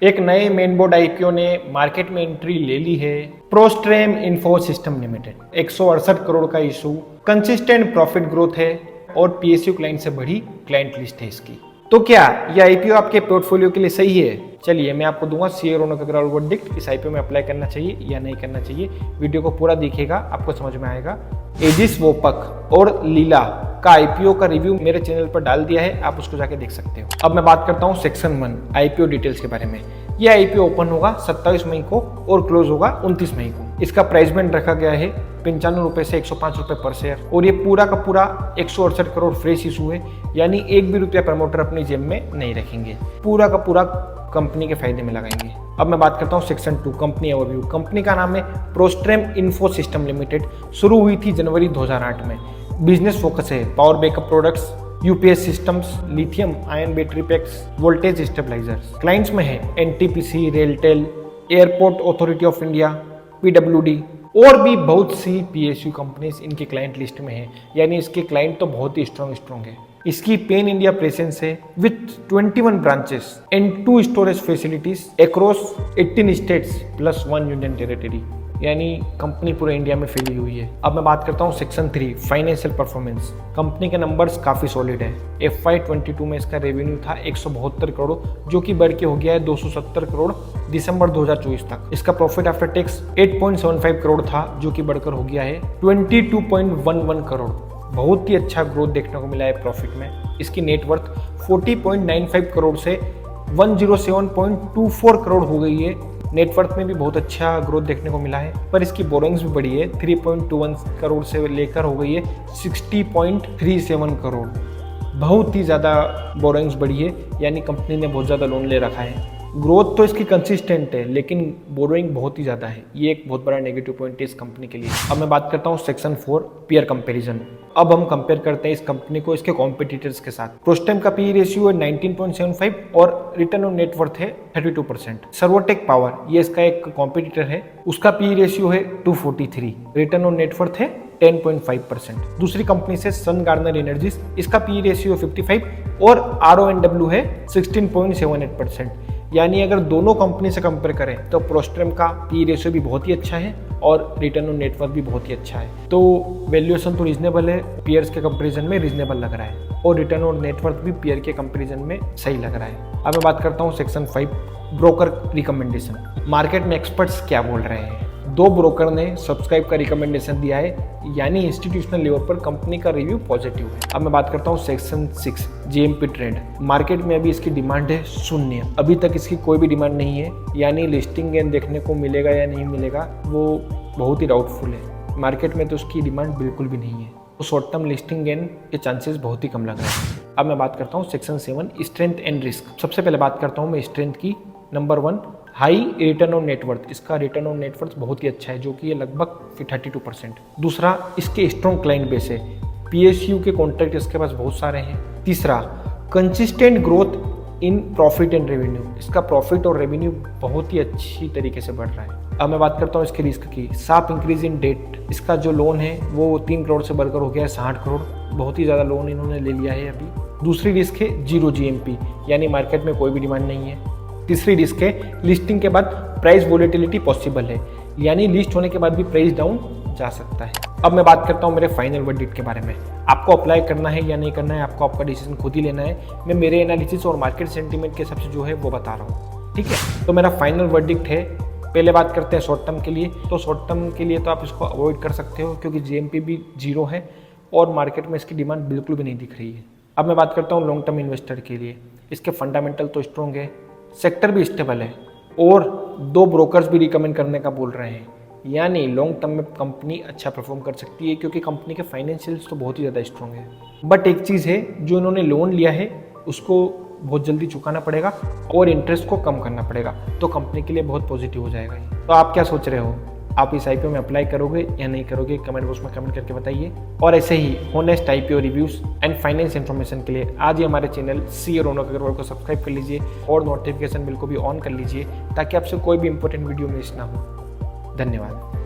एक नए main board IPO ने मार्केट में एंट्री ले ली है। प्रोस्ट्रेम इंफो सिस्टम लिमिटेड 168 करोड़ का इशू, कंसिस्टेंट प्रॉफिट ग्रोथ है और पीएसयू क्लाइंट से बड़ी क्लाइंट लिस्ट है इसकी। तो क्या यह आईपीओ आपके पोर्टफोलियो के लिए सही है? चलिए मैं आपको दूंगा सीए रोनो का वर्डिक्ट, इस आईपीओ में अप्लाई करना चाहिए या नहीं करना चाहिए। वीडियो को पूरा देखिएगा, आपको समझ में आएगा। एजिस वोपक और लीला का आईपीओ का रिव्यू मेरे चैनल पर डाल दिया है, आप उसको जाके देख सकते हो। अब मैं बात करता हूँ सेक्शन 1 आईपीओ डिटेल्स के बारे में। यह आईपीओ ओपन होगा 27 मई को और क्लोज होगा 29 मई को। इसका प्राइस बैंड रखा गया है 95 रुपए से 105 रुपए पर शेयर और ये पूरा का पूरा 168 करोड़ फ्रेश इशू है, यानी एक भी रुपया प्रमोटर अपनी जेब में नहीं रखेंगे, पूरा का पूरा कंपनी के फायदे में लगाएंगे। अब मैं बात करता हूँ सेक्शन 2 कंपनी ओवरव्यू। कंपनी का नाम है प्रोस्ट्रेम इंफो सिस्टम लिमिटेड। शुरू हुई थी जनवरी 2008 में। बिजनेस फोकस है power backup products, UPS systems, lithium ion battery PACS, voltage stabilisers. Clients में है NTPC, RailTel, airport authority of India, PWD और भी बहुत सी पीएसयू कंपनीज इनकी क्लाइंट लिस्ट में है, यानी इसके क्लाइंट तो बहुत ही स्ट्रॉन्ग है। इसकी पेन इंडिया प्रेजेंस है with 21 branches and 2 storage facilities across 18 states plus 1 union territory, यानी कंपनी पूरे इंडिया में फैली हुई है। अब मैं बात करता हूँ सेक्शन 3 फाइनेंशियल परफॉर्मेंस। कंपनी के नंबर्स काफी सॉलिड है। FY22 में इसका रेवेन्यू था 172 करोड़, जो कि बढ़ के हो गया है 270 करोड़ दिसंबर 2024 तक। इसका प्रॉफिट आफ्टर टैक्स 8.75 करोड़ था, जो कि बढ़कर हो गया है 22.11 करोड़। बहुत ही अच्छा ग्रोथ देखने को मिला है प्रॉफिट में। इसकी नेटवर्थ 40.95 करोड़ से 107.24 करोड़ हो गई है। नेटवर्थ में भी बहुत अच्छा ग्रोथ देखने को मिला है, पर इसकी बोरोइंग्स भी बढ़ी है 3.21 करोड़ से लेकर हो गई है 60.37 करोड़। बहुत ही ज़्यादा बोरोइंग्स बढ़ी है, यानी कंपनी ने बहुत ज़्यादा लोन ले रखा है। ग्रोथ तो इसकी कंसिस्टेंट है, लेकिन बोरोइंग बहुत ही ज़्यादा है। ये एक बहुत बड़ा नेगेटिव पॉइंट है इस कंपनी के लिए। अब मैं बात करता हूँ सेक्शन 4 पीयर कंपैरिजन। अब हम कंपेयर करते हैं इस कंपनी को इसके कॉम्पिटिटर्स के साथ। प्रोस्टेम का पी रेशियो है 19.75 और रिटर्न ऑन नेटवर्थ है 32%। सर्वोटेक पावर, ये इसका एक कॉम्पिटिटर है, उसका पी रेशियो है 243, रिटर्न ऑन नेटवर्थ है 10.5%। दूसरी कंपनी से सन गार्डनर एनर्जीज, इसका पी रेशियो 55 और RONW है 16.78%। यानी अगर दोनों कंपनी से कंपेयर करें तो प्रोस्ट्रेम का पी रेशियो भी बहुत ही अच्छा है और रिटर्न ऑन नेटवर्थ भी बहुत ही अच्छा है। तो वैल्यूएशन तो रीजनेबल है, पीयर्स के कंपैरिजन में रीजनेबल लग रहा है और रिटर्न ऑन नेटवर्थ भी पीयर के कंपैरिजन में सही लग रहा है। अब मैं बात करता हूँ सेक्शन 5 ब्रोकर रिकमेंडेशन। मार्केट में एक्सपर्ट्स क्या बोल रहे हैं? 2 ब्रोकर ने सब्सक्राइब का रिकमेंडेशन दिया है, यानी इंस्टीट्यूशनल लेवल पर कंपनी का रिव्यू पॉजिटिव है। अब मैं बात करता हूँ सेक्शन 6 जीएमपी ट्रेंड। मार्केट में अभी इसकी डिमांड है 0, अभी तक इसकी कोई भी डिमांड नहीं है, यानी लिस्टिंग गेन देखने को मिलेगा या नहीं मिलेगा वो बहुत ही डाउटफुल है। मार्केट में तो उसकी डिमांड बिल्कुल भी नहीं है, तो शॉर्ट टर्म लिस्टिंग गेन के चांसेस बहुत ही कम लग रहे हैं। अब मैं बात करता हूँ सेक्शन 7 स्ट्रेंथ एंड रिस्क। सबसे पहले बात करता हूँ मैं स्ट्रेंथ की। Number 1 high return on net worth. इसका रिटर्न ऑन नेटवर्थ बहुत ही अच्छा है, जो कि ये लगभग 32%। दूसरा, इसके स्ट्रॉन्ग क्लाइंट बेस है, पीएसयू के कॉन्ट्रैक्ट इसके पास बहुत सारे हैं। तीसरा, consistent growth in profit and revenue. इसका प्रॉफिट और रेवेन्यू बहुत ही अच्छी तरीके से बढ़ रहा है। अब मैं बात करता हूँ इसके रिस्क की। Sharp increase in debt. इसका जो लोन है वो 3 करोड़ से बढ़कर हो गया है 60 करोड़। बहुत ही ज़्यादा लोन इन्होंने ले लिया है अभी। दूसरी रिस्क है 0 GMP, यानी मार्केट में कोई भी डिमांड नहीं है। तीसरी रिस्क है लिस्टिंग के बाद प्राइस वोलेटिलिटी पॉसिबल है, यानी लिस्ट होने के बाद भी प्राइस डाउन जा सकता है। अब मैं बात करता हूँ मेरे फाइनल वर्डिक्ट के बारे में। आपको अप्लाई करना है या नहीं करना है, आपको आपका डिसीजन खुद ही लेना है। मैं मेरे एनालिसिस और मार्केट सेंटीमेंट के हिसाब से जो है वो बता रहा हूँ, ठीक है। तो मेरा फाइनल वर्डिक्ट है, पहले बात करते हैं शॉर्ट टर्म के लिए। तो शॉर्ट टर्म के लिए तो आप इसको अवॉइड कर सकते हो, क्योंकि GMP भी 0 है और मार्केट में इसकी डिमांड बिल्कुल भी नहीं दिख रही है। अब मैं बात करता हूँ लॉन्ग टर्म इन्वेस्टर के लिए। इसके फंडामेंटल तो स्ट्रॉन्ग है, सेक्टर भी स्टेबल है और 2 ब्रोकर्स भी रिकमेंड करने का बोल रहे हैं, यानी लॉन्ग टर्म में कंपनी अच्छा परफॉर्म कर सकती है, क्योंकि कंपनी के फाइनेंशियल्स तो बहुत ही ज़्यादा स्ट्रॉन्ग है। बट एक चीज़ है, जो इन्होंने लोन लिया है उसको बहुत जल्दी चुकाना पड़ेगा और इंटरेस्ट को कम करना पड़ेगा, तो कंपनी के लिए बहुत पॉजिटिव हो जाएगा ये। तो आप क्या सोच रहे हो? आप इस आईपीओ में अप्लाई करोगे या नहीं करोगे? कमेंट बॉक्स में कमेंट करके बताइए। और ऐसे ही honest IPO reviews and finance information के लिए आज ही हमारे चैनल सीए रोनो अग्रवाल को सब्सक्राइब कर लीजिए और नोटिफिकेशन बिल को भी ऑन कर लीजिए, ताकि आपसे कोई भी इंपॉर्टेंट वीडियो मिस ना हो। धन्यवाद।